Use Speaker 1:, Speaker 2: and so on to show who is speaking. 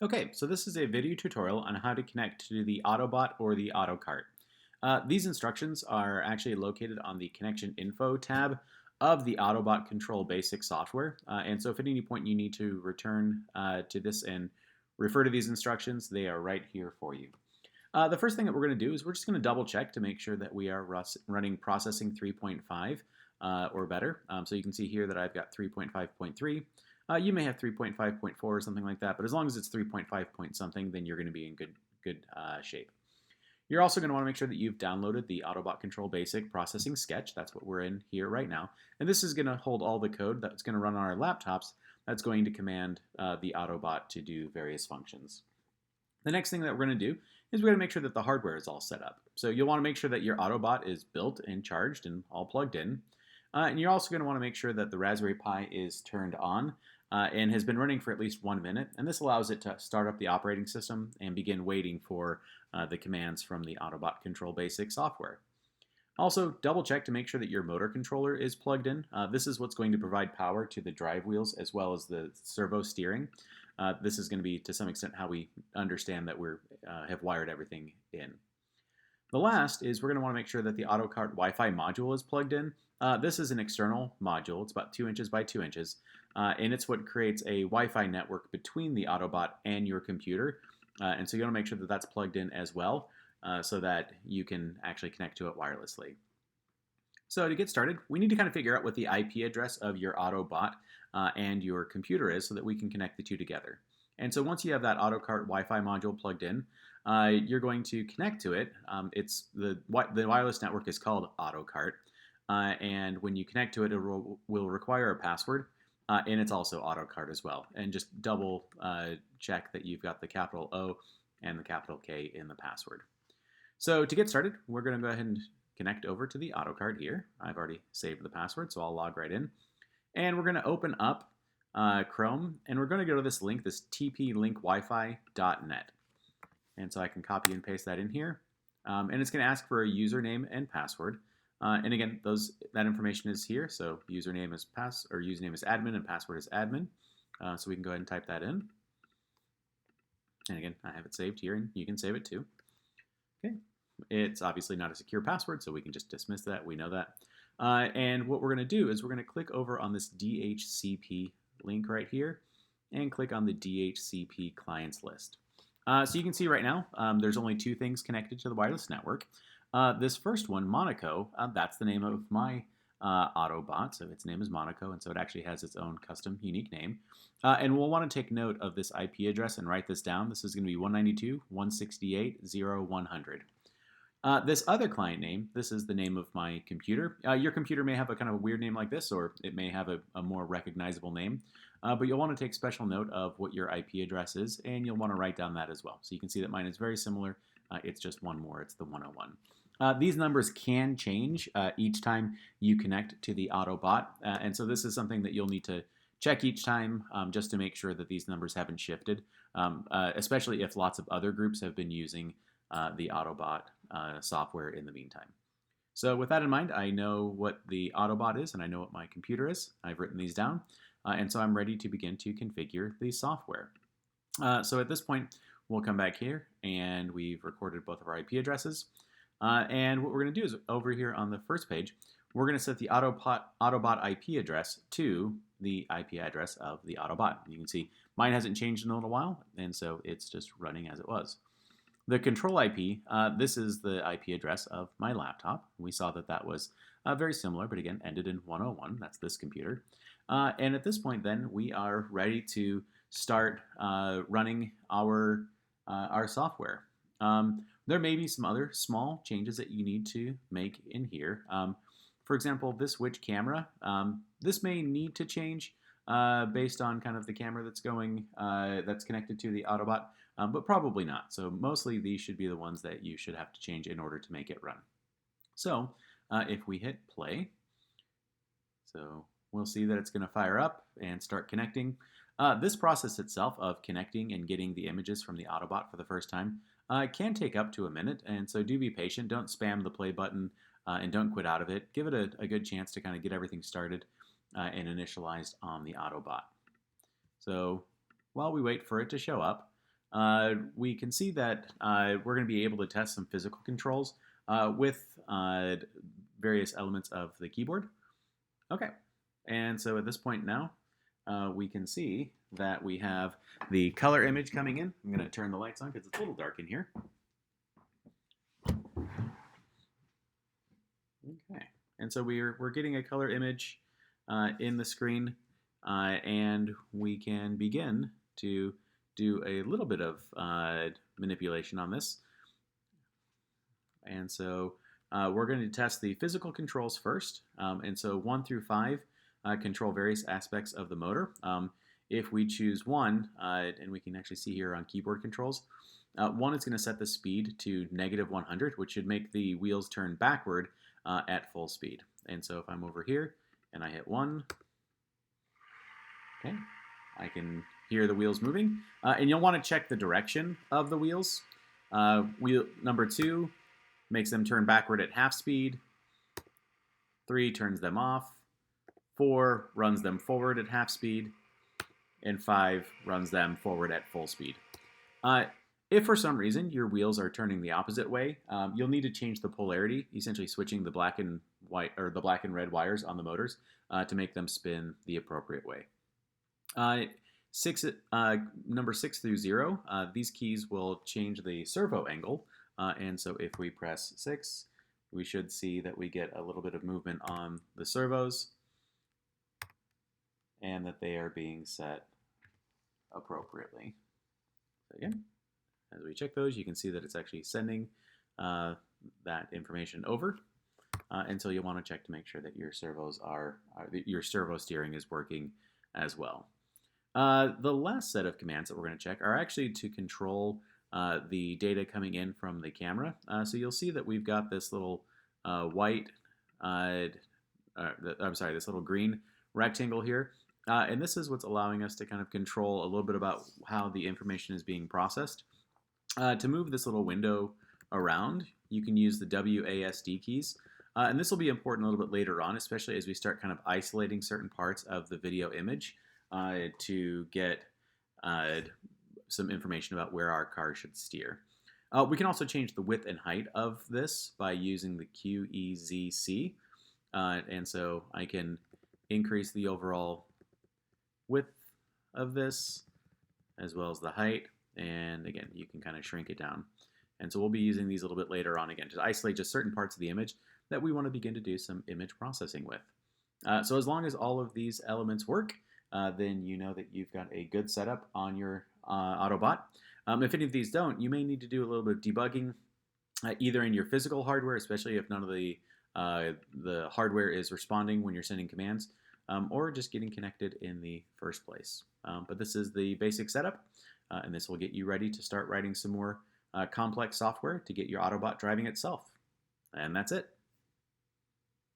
Speaker 1: Okay, so this is a video tutorial on how to connect to the OttoBot or the AutoCart. These instructions are actually located on the Connection Info tab of the OttoBot Control Basic software. And so if at any point you need to return to this and refer to these instructions, they are right here for you. The first thing that we're going to do is we're just going to double check to make sure that we are running processing 3.5 or better. So you can see here that I've got 3.5.3. You may have 3.5.4 or something like that, but as long as it's 3.5 point something, then you're going to be in good shape. You're also going to want to make sure that you've downloaded the OttoBot Control Basic Processing Sketch. That's what we're in here right now. And this is going to hold all the code that's going to run on our laptops that's going to command the OttoBot to do various functions. The next thing that we're going to do is we're going to make sure that the hardware is all set up. So you'll want to make sure that your OttoBot is built and charged and all plugged in. And you're also going to want to make sure that the Raspberry Pi is turned on and has been running for at least 1 minute. And this allows it to start up the operating system and begin waiting for the commands from the OttoBot Control Basic software. Also, double check to make sure that your motor controller is plugged in. This is what's going to provide power to the drive wheels as well as the servo steering. This is going to be, to some extent, how we understand that we have wired everything in. The last is we're going to want to make sure that the AutoCart Wi-Fi module is plugged in. This is an external module. It's about 2 inches by 2 inches, and it's what creates a Wi-Fi network between the AutoBot and your computer. And so you want to make sure that that's plugged in as well so that you can actually connect to it wirelessly. So to get started, we need to kind of figure out what the IP address of your AutoBot and your computer is so that we can connect the two together. And so once you have that AutoCart Wi-Fi module plugged in, you're going to connect to it. It's the wireless network is called AutoCart. And when you connect to it, it will require a password, and it's also AutoCart as well. And just double check that you've got the capital O and the capital K in the password. So to get started, we're going to go ahead and connect over to the AutoCart here. I've already saved the password, so I'll log right in. And we're going to open up Chrome, and we're going to go to this link, this tplinkwifi.net. And so I can copy and paste that in here. And it's going to ask for a username and password. And again, that information is here. So username is username is admin and password is admin. So we can go ahead and type that in. And again, I have it saved here, and you can save it too. Okay, it's obviously not a secure password, so we can just dismiss that. We know that. And what we're going to do is we're going to click over on this DHCP link right here, and click on the DHCP clients list. So you can see right now, there's only 2 things connected to the wireless network. This first one, Monaco, that's the name of my AutoBot, so its name is Monaco, and so it actually has its own custom unique name. And we'll want to take note of this IP address and write this down. This is going to be 192.168.0.100. This other client name, this is the name of my computer. Your computer may have a kind of a weird name like this, or it may have a more recognizable name. But you'll want to take special note of what your IP address is, and you'll want to write down that as well. So you can see that mine is very similar. It's just one more. It's the 101. These numbers can change each time you connect to the AutoBot. And so this is something that you'll need to check each time just to make sure that these numbers haven't shifted, especially if lots of other groups have been using the AutoBot software in the meantime. So with that in mind, I know what the AutoBot is and I know what my computer is. I've written these down, and so I'm ready to begin to configure the software. So at this point, we'll come back here, and we've recorded both of our IP addresses. And what we're going to do is over here on the first page, we're going to set the AutoBot IP address to the IP address of the AutoBot. You can see mine hasn't changed in a little while, and so it's just running as it was. The control IP, this is the IP address of my laptop. We saw that that was very similar, but again, ended in 101. That's this computer. And at this point, then, we are ready to start running our software. There may be some other small changes that you need to make in here. For example, this which camera, this may need to change based on kind of the camera that's connected to the AutoBot, but probably not. So mostly these should be the ones that you should have to change in order to make it run. So if we hit play, so we'll see that it's going to fire up and start connecting. This process itself of connecting and getting the images from the AutoBot for the first time can take up to a minute, and so do be patient. Don't spam the play button and don't quit out of it. Give it a good chance to kind of get everything started and initialized on the AutoBot. So while we wait for it to show up, we can see that we're going to be able to test some physical controls with various elements of the keyboard. Okay, and so at this point now, we can see that we have the color image coming in. I'm going to turn the lights on because it's a little dark in here. Okay, and so we're getting a color image in the screen, and we can begin to do a little bit of manipulation on this. And so we're going to test the physical controls first. And so 1 through 5 control various aspects of the motor. If we choose 1, and we can actually see here on keyboard controls, 1 is going to set the speed to -100, which should make the wheels turn backward at full speed. And so if I'm over here and I hit 1, okay, I can hear the wheels moving. And you'll want to check the direction of the wheels. Wheel number 2 makes them turn backward at half speed. 3 turns them off. 4 runs them forward at half speed. And 5 runs them forward at full speed. If for some reason your wheels are turning the opposite way, you'll need to change the polarity, essentially switching the black and white or the black and red wires on the motors to make them spin the appropriate way. Number 6 through 0, these keys will change the servo angle. And so if we press 6, we should see that we get a little bit of movement on the servos and that they are being set appropriately. So again, as we check those, you can see that it's actually sending that information over. And so you'll want to check to make sure that your servos your servo steering is working as well. The last set of commands that we're going to check are actually to control the data coming in from the camera. So you'll see that we've got this little this little green rectangle here. And this is what's allowing us to kind of control a little bit about how the information is being processed. To move this little window around, you can use the WASD keys. And this will be important a little bit later on, especially as we start kind of isolating certain parts of the video image to get some information about where our car should steer. We can also change the width and height of this by using the QEZC. And so I can increase the overall width of this as well as the height. And again, you can kind of shrink it down. And so we'll be using these a little bit later on again to isolate just certain parts of the image that we want to begin to do some image processing with. So as long as all of these elements work, then you know that you've got a good setup on your OttoBot. If any of these don't, you may need to do a little bit of debugging, either in your physical hardware, especially if none of the hardware is responding when you're sending commands, or just getting connected in the first place. But this is the basic setup, and this will get you ready to start writing some more complex software to get your OttoBot driving itself. And that's it.